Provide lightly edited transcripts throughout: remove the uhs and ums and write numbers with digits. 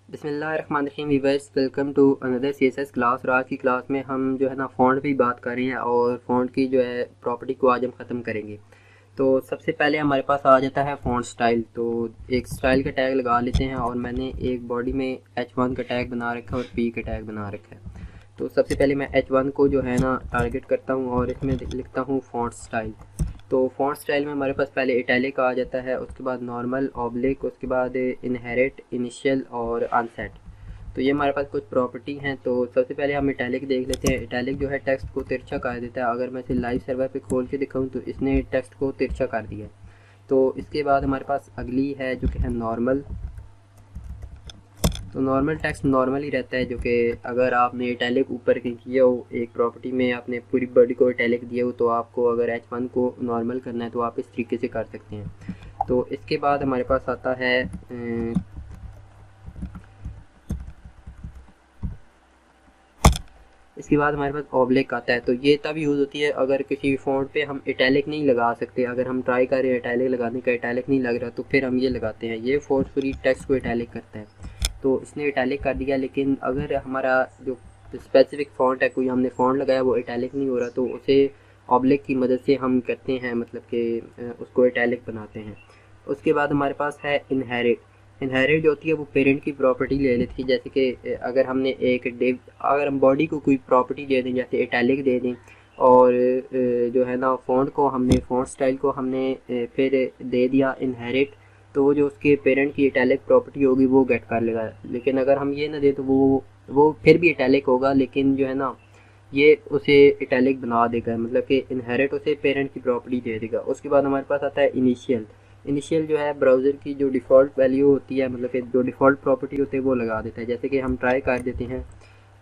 बिस्मिल्लाहिर्रहमानिर्रहीम viewers, welcome to another CSS class. और आज की क्लास में हम जो है ना फ़ॉन्ट पे बात कर रहे हैं और फ़ॉन्ट की जो है प्रॉपर्टी को आज हम ख़त्म करेंगे। तो सबसे पहले हमारे पास आ जाता है फ़ॉन्ट स्टाइल। तो एक स्टाइल का टैग लगा लेते हैं और मैंने एक बॉडी में H1 का टैग बना रखा है और P का टैग बना रखा है। तो सबसे पहले मैं H1 को जो है ना टारगेट करता हूँ और इसमें लिखता हूँ फ़ॉन्ट स्टाइल। तो फ़ॉन्ट स्टाइल में हमारे पास पहले इटैलिक आ जाता है, उसके बाद नॉर्मल, ऑब्लिक, उसके बाद इनहेरिट, इनिशियल और अनसेट। तो ये हमारे पास कुछ प्रॉपर्टी हैं। तो सबसे पहले हम इटैलिक देख लेते हैं। इटैलिक जो है टेक्स्ट को तिरछा कर देता है। अगर मैं इसे लाइव सर्वर पे खोल के दिखाऊं तो इसने टेक्स्ट को तिरछा कर दिया। तो इसके बाद हमारे पास अगली है जो कि है नॉर्मल। तो नॉर्मल टेक्स्ट नॉर्मल ही रहता है, जो कि अगर आपने इटैलिक ऊपर की किया हो, एक प्रॉपर्टी में आपने पूरी बॉडी को इटैलिक दिया हो, तो आपको अगर H1 को नॉर्मल करना है तो आप इस तरीके से कर सकते हैं। तो इसके बाद हमारे पास आता है इसके बाद हमारे पास ऑब्लिक आता है। तो ये तब यूज़ होती है अगर किसी फ़ॉन्ट पे हम इटैलिक नहीं लगा सकते। अगर हम ट्राई कर रहे हैं इटैलिक लगाने का, इटैलिक नहीं लग रहा, तो फिर हम ये लगाते हैं। ये फोर्सफुली टेक्स्ट को इटैलिक करता है। तो इसने इटैलिक कर दिया, लेकिन अगर हमारा जो स्पेसिफिक फ़ॉन्ट है, कोई हमने फ़ॉन्ट लगाया वो इटैलिक नहीं हो रहा, तो उसे ऑब्लिक की मदद से हम करते हैं, मतलब कि उसको इटैलिक बनाते हैं। उसके बाद हमारे पास है इनहेरिट। इनहेरिट जो होती है वो पेरेंट की प्रॉपर्टी ले लेती है। जैसे कि अगर हमने अगर हम बॉडी को कोई प्रॉपर्टी दे दें, जैसे इटैलिक दे दें, और जो है ना फ़ॉन्ट को हमने, फ़ॉन्ट स्टाइल को हमने फिर दे दिया इनहेरिट, तो वो जो उसके पेरेंट की इटैलिक प्रॉपर्टी होगी वो गेट कर लेगा। लेकिन अगर हम ये ना दें तो वो फिर भी इटैलिक होगा, लेकिन जो है ना ये उसे इटैलिक बना देगा, मतलब कि इनहेरिट उसे पेरेंट की प्रॉपर्टी दे देगा। उसके बाद हमारे पास आता है इनिशियल। इनिशियल जो है ब्राउज़र की जो डिफ़ॉल्ट वैल्यू होती है, मतलब कि जो डिफ़ॉल्ट प्रॉपर्टी होती है वो लगा देता है। जैसे कि हम ट्राई कर देते हैं।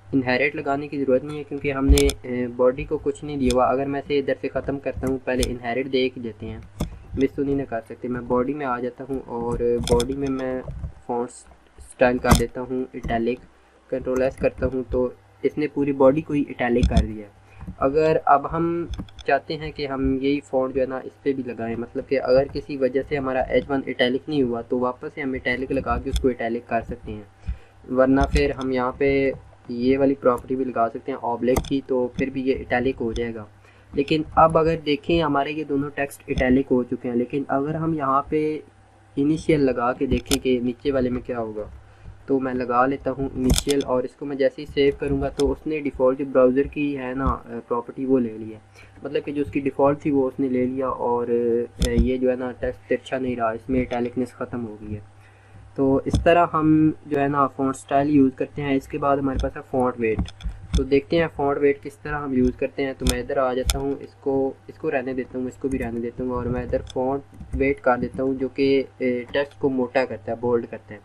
इनहेरिट लगाने की ज़रूरत नहीं है क्योंकि हमने बॉडी को कुछ नहीं दिया हुआ। अगर मैं इसे इधर से ख़त्म करता हूँ, पहले इनहेरिट देख लेते हैं, मिस तो नहीं ना कर सकते। मैं बॉडी में आ जाता हूँ और बॉडी में मैं फ़ॉन्ट स्टाइल कर देता हूँ इटैलिक। कंट्रोल एस करता हूँ तो इसने पूरी बॉडी को ही इटैलिक कर दिया। अगर अब हम चाहते हैं कि हम यही फ़ॉन्ट जो है ना इस पर भी लगाएं, मतलब कि अगर किसी वजह से हमारा H1 इटैलिक नहीं हुआ तो वापस से हम इटैलिक लगा के उसको इटैलिक कर सकते हैं। वरना फिर हम यहाँ पे ये वाली प्रॉपर्टी भी लगा सकते हैं ऑब्लिक की, तो फिर भी ये इटैलिक हो जाएगा। लेकिन अब अगर देखें, हमारे ये दोनों टेक्स्ट इटैलिक हो चुके हैं, लेकिन अगर हम यहाँ पे इनिशियल लगा के देखें कि नीचे वाले में क्या होगा, तो मैं लगा लेता हूँ इनिशियल, और इसको मैं जैसे ही सेव करूँगा तो उसने डिफ़ॉल्ट जो ब्राउज़र की है ना प्रॉपर्टी वो ले ली है। मतलब कि जो उसकी डिफ़ॉल्ट थी वो उसने ले लिया, और ये जो है ना टेक्स्ट तिरछा नहीं रहा, इसमें इटैलिकनेस ख़त्म हो गई है। तो इस तरह हम जो है ना फ़ॉन्ट स्टाइल यूज़ करते हैं। इसके बाद हमारे पास है फ़ॉन्ट वेट। तो देखते हैं फ़ॉन्ट वेट किस तरह हम यूज़ करते हैं। तो मैं इधर आ जाता हूँ, इसको रहने देता हूँ, इसको भी रहने देता हूँ, और मैं इधर फ़ॉन्ट वेट कर देता हूँ, जो कि टेक्स्ट को मोटा करता है, बोल्ड करता है।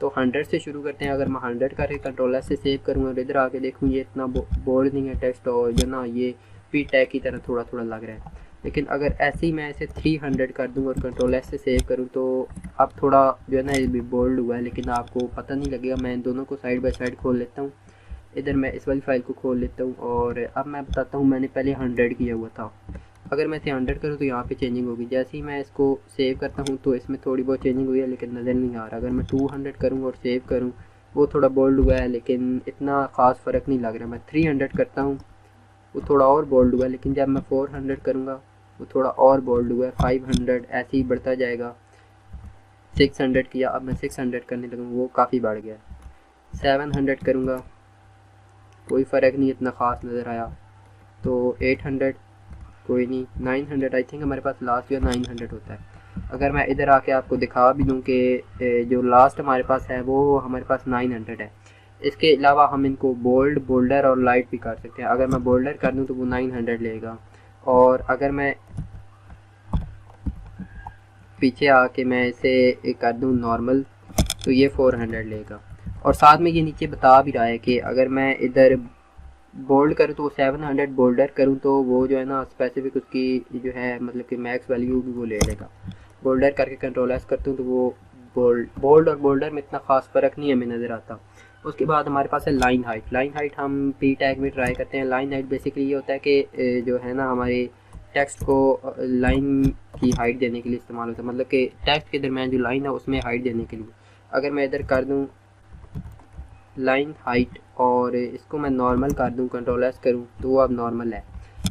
तो 100 से शुरू करते हैं। अगर मैं 100 करके कंट्रोल एस से सेव करूँगा और इधर आके देखूँ, ये इतना बोल्ड नहीं है टेक्स्ट, और जो ना ये पी टैग की तरह थोड़ा थोड़ा लग रहा है। लेकिन अगर ऐसे ही मैं इसे 300 कर दूँ और कंट्रोल एस से सेव करूँ, तो अब थोड़ा जो है ना ये भी बोल्ड हुआ है, लेकिन आपको पता नहीं लगेगा। मैं इन दोनों को साइड बाय साइड खोल लेता हूँ। इधर मैं इस वाली फ़ाइल को खोल लेता हूँ, और अब मैं बताता हूँ मैंने पहले 100 किया हुआ था। अगर मैं इसे 100 करूँ तो यहाँ पे चेंजिंग होगी। जैसे ही मैं इसको सेव करता हूँ तो इसमें थोड़ी बहुत चेंजिंग हुई है, लेकिन नज़र नहीं आ रहा। अगर मैं 200 करूँ और सेव करूँ, वो थोड़ा बोल्ड हुआ है, लेकिन इतना ख़ास फ़र्क नहीं लग रहा। मैं 300 करता हूँ, वो थोड़ा और बोल्ड हुआ है, लेकिन जब मैं 400 करूँगा वो थोड़ा और बोल्ड हुआ है। 500 ऐसे ही बढ़ता जाएगा। 600 किया, अब मैं 600 करने लगूँ, वो काफ़ी बढ़ गया। 700 करूँगा, कोई फ़र्क नहीं इतना ख़ास नज़र आया। तो 800, कोई नहीं। 900, आई थिंक हमारे पास लास्ट जो 900 होता है। अगर मैं इधर आके आपको दिखा भी दूँ कि जो लास्ट हमारे पास है वो हमारे पास 900 है। इसके अलावा हम इनको बोल्ड, बोल्डर और लाइट भी कर सकते हैं। अगर मैं बोल्डर कर दूँ तो वो 900 लेगा, और अगर मैं पीछे आके मैं इसे कर दूँ नॉर्मल, तो ये 400 लेगा। और साथ में ये नीचे बता भी रहा है कि अगर मैं इधर बोल्ड करूँ तो 700, बोल्डर करूँ तो वो जो है ना स्पेसिफिक उसकी जो है, मतलब कि मैक्स वैल्यू भी वो ले लेगा। बोल्डर करके कंट्रोल एस करता हूँ तो वो बोल्ड और बोल्डर में इतना ख़ास फ़र्क नहीं हमें नज़र आता। उसके बाद हमारे पास है लाइन हाइट। लाइन हाइट हम पी टैग में ट्राई करते हैं। लाइन हाइट बेसिकली ये होता है कि जो है ना हमारे टेक्स्ट को लाइन की हाइट देने के लिए इस्तेमाल होता है, मतलब कि टेक्स्ट के दरमियान जो लाइन है उसमें हाइट देने के लिए। अगर मैं इधर कर दूँ लाइन हाइट और इसको मैं नॉर्मल कर दूँ, कंट्रोल एस करूँ तो वो अब नॉर्मल है।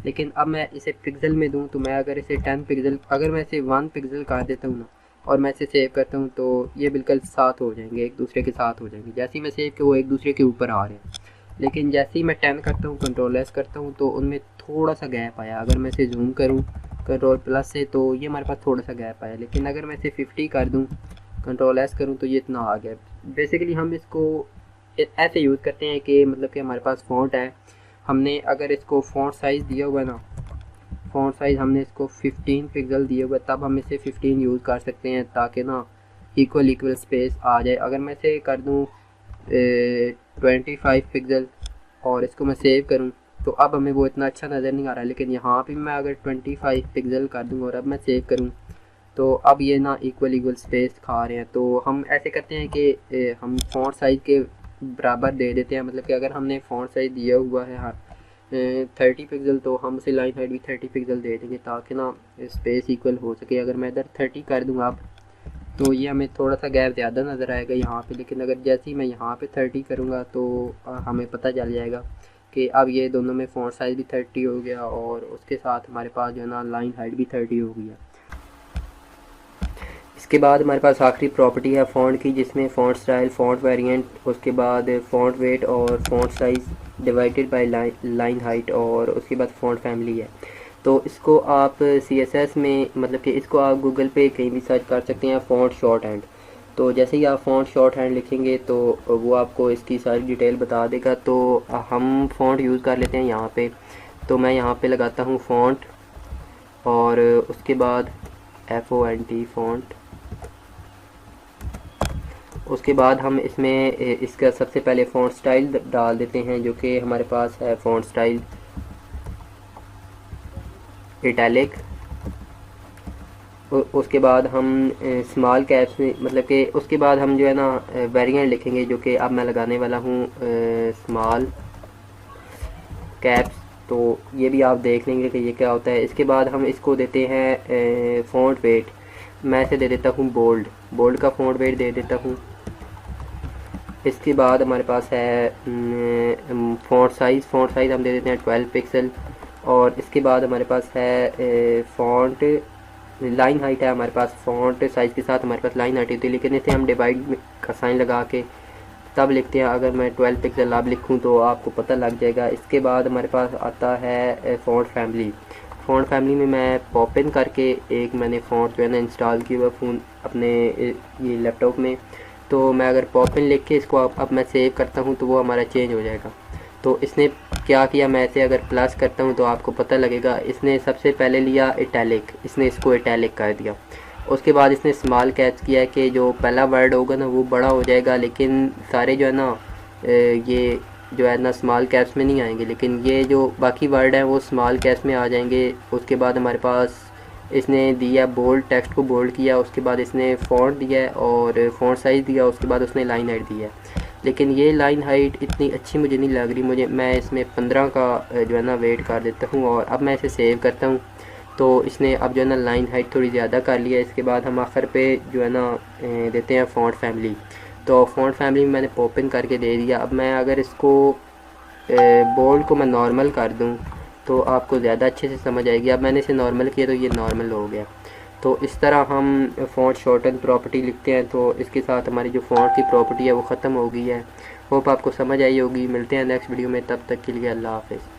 लेकिन अब मैं इसे पिक्सल में दूँ तो मैं अगर इसे 10 पिक्सल, अगर मैं इसे 1 पिक्सल कर देता हूँ ना और मैं इसे सेव करता हूँ तो ये बिल्कुल साथ हो जाएंगे, एक दूसरे के साथ हो जाएंगे। जैसे ही मैं सेव के वो एक दूसरे के ऊपर आ रहे हैं। लेकिन जैसे ही मैं 10 करता हूँ, कंट्रोल एस करता हूँ, तो उनमें थोड़ा सा गैप आया। अगर मैं इसे जूम करूँ कंट्रोल प्लस से तो ये हमारे पास थोड़ा सा गैप आया। लेकिन अगर मैं इसे 50 कर दूँ, कंट्रोल एस करूँ, तो ये इतना आ गया। बेसिकली हम इसको ऐसे यूज़ करते हैं कि मतलब कि हमारे पास फ़ॉन्ट है, हमने अगर इसको फ़ॉन्ट साइज़ दिया हुआ है ना, फ़ॉन्ट साइज़ हमने इसको 15 पिक्सल दिए हुआ, तब हम इसे 15 यूज़ कर सकते हैं ताकि ना इक्वल स्पेस आ जाए। अगर मैं इसे कर दूँ 25 पिक्सल और इसको मैं सेव करूँ तो अब हमें वो इतना अच्छा नज़र नहीं आ रहा। लेकिन यहाँ पे मैं अगर 25 पिक्सल कर दूँ और अब मैं सेव करूँ तो अब ये ना इक्वल स्पेस खा रहे हैं। तो हम ऐसे करते हैं कि हम फ़ॉन्ट साइज़ के बराबर दे देते हैं। मतलब कि अगर हमने फ़ॉन्ट साइज़ दिया हुआ है 30 पिक्सल तो हम उसे लाइन हाइट भी 30 पिक्सल दे देंगे ताकि ना स्पेस इक्वल हो सके। अगर मैं इधर 30 कर दूँगा अब तो ये हमें थोड़ा सा गैप ज़्यादा नज़र आएगा यहाँ पे। लेकिन अगर जैसे ही मैं यहाँ पे 30 करूँगा तो हमें पता चल जाएगा कि अब ये दोनों में फ़ॉन्ट साइज़ भी 30 हो गया और उसके साथ हमारे पास जो है ना लाइन हाइट भी 30 हो गया। इसके बाद हमारे पास आखिरी प्रॉपर्टी है फ़ॉन्ट की, जिसमें फ़ॉन्ट स्टाइल, फ़ॉन्ट वेरिएंट, उसके बाद फ़ॉन्ट वेट और font size divided by line height और उसके बाद फ़ॉन्ट फैमिली है। तो इसको आप CSS में, मतलब कि इसको आप गूगल पे कहीं भी सर्च कर सकते हैं फ़ॉन्ट शॉर्ट हैंड। तो जैसे ही आप फ़ॉन्ट शॉर्ट हैंड लिखेंगे तो वो आपको इसकी सारी डिटेल बता देगा। तो हम फ़ॉन्ट यूज़ कर लेते हैं यहाँ पे। तो मैं यहाँ पे लगाता हूँ फ़ॉन्ट और उसके बाद FONT फ़ॉन्ट। उसके बाद हम इसमें इसका सबसे पहले फ़ॉन्ट स्टाइल डाल देते हैं, जो कि हमारे पास है फ़ॉन्ट स्टाइल इटैलिक। उसके बाद हम स्मॉल कैप्स में, मतलब कि उसके बाद हम जो है ना वेरिएंट लिखेंगे, जो कि अब मैं लगाने वाला हूँ स्मॉल कैप्स। तो ये भी आप देख लेंगे कि ये क्या होता है। इसके बाद हम इसको देते हैं फ़ॉन्ट वेट। मैं इसे दे देता हूँ बोल्ड का फ़ॉन्ट वेट दे देता हूँ। इसके बाद हमारे पास है फ़ॉन्ट साइज़ हम दे देते हैं 12 पिक्सल। और इसके बाद हमारे पास है फ़ॉन्ट लाइन हाइट है हमारे पास। फ़ॉन्ट साइज़ के साथ हमारे पास लाइन हाइट होती है, लेकिन इसे हम डिवाइड का साइन लगा के तब लिखते हैं। अगर मैं 12 पिक्सल अब लिखूँ तो आपको पता लग जाएगा। इसके बाद हमारे पास आता है फ़ॉन्ट फैमिली में मैं पॉपिन करके एक मैंने फ़ॉन्ट जो है ना इंस्टॉल किया हुआ फ़ोन अपने ये लैपटॉप में। तो मैं अगर पॉपिन लिख के इसको अब मैं सेव करता हूँ तो वो हमारा चेंज हो जाएगा। तो इसने क्या किया, मैं इसे अगर प्लस करता हूँ तो आपको पता लगेगा। इसने सबसे पहले लिया इटैलिक, इसने इसको इटैलिक कर दिया। उसके बाद इसने स्मॉल कैप्स किया कि जो पहला वर्ड होगा ना वो बड़ा हो जाएगा, लेकिन सारे जो है ना ये जो है ना स्मॉल कैप्स में नहीं आएंगे, लेकिन ये जो बाकी वर्ड हैं वो स्मॉल कैप्स में आ जाएंगे। उसके बाद हमारे पास इसने दिया बोल्ड, टेक्स्ट को बोल्ड किया। उसके बाद इसने फ़ॉन्ट दिया और फ़ॉन्ट साइज़ दिया। उसके बाद उसने लाइन हाइट दिया। लेकिन ये लाइन हाइट इतनी अच्छी मुझे नहीं लग रही, मैं इसमें 15 का जो है ना वेट कर देता हूँ और अब मैं इसे सेव करता हूँ। तो इसने अब जो है ना लाइन हाइट थोड़ी ज़्यादा कर लिया। इसके बाद हम आखिर पे जो है ना देते हैं फ़ॉन्ट फैमिली। तो फ़ॉन्ट फैमिली में मैंने पॉपिन करके दे दिया। अब मैं अगर इसको बोल्ड को मैं नॉर्मल कर दूँ तो आपको ज़्यादा अच्छे से समझ आएगी। अब मैंने इसे नॉर्मल किया तो ये नॉर्मल हो गया। तो इस तरह हम फ़ॉन्ट शॉर्टन प्रॉपर्टी लिखते हैं। तो इसके साथ हमारी जो फ़ॉन्ट की प्रॉपर्टी है वो ख़त्म हो गई है। होप आपको समझ आई होगी। मिलते हैं नेक्स्ट वीडियो में, तब तक के लिए अल्लाह हाफ़िज़।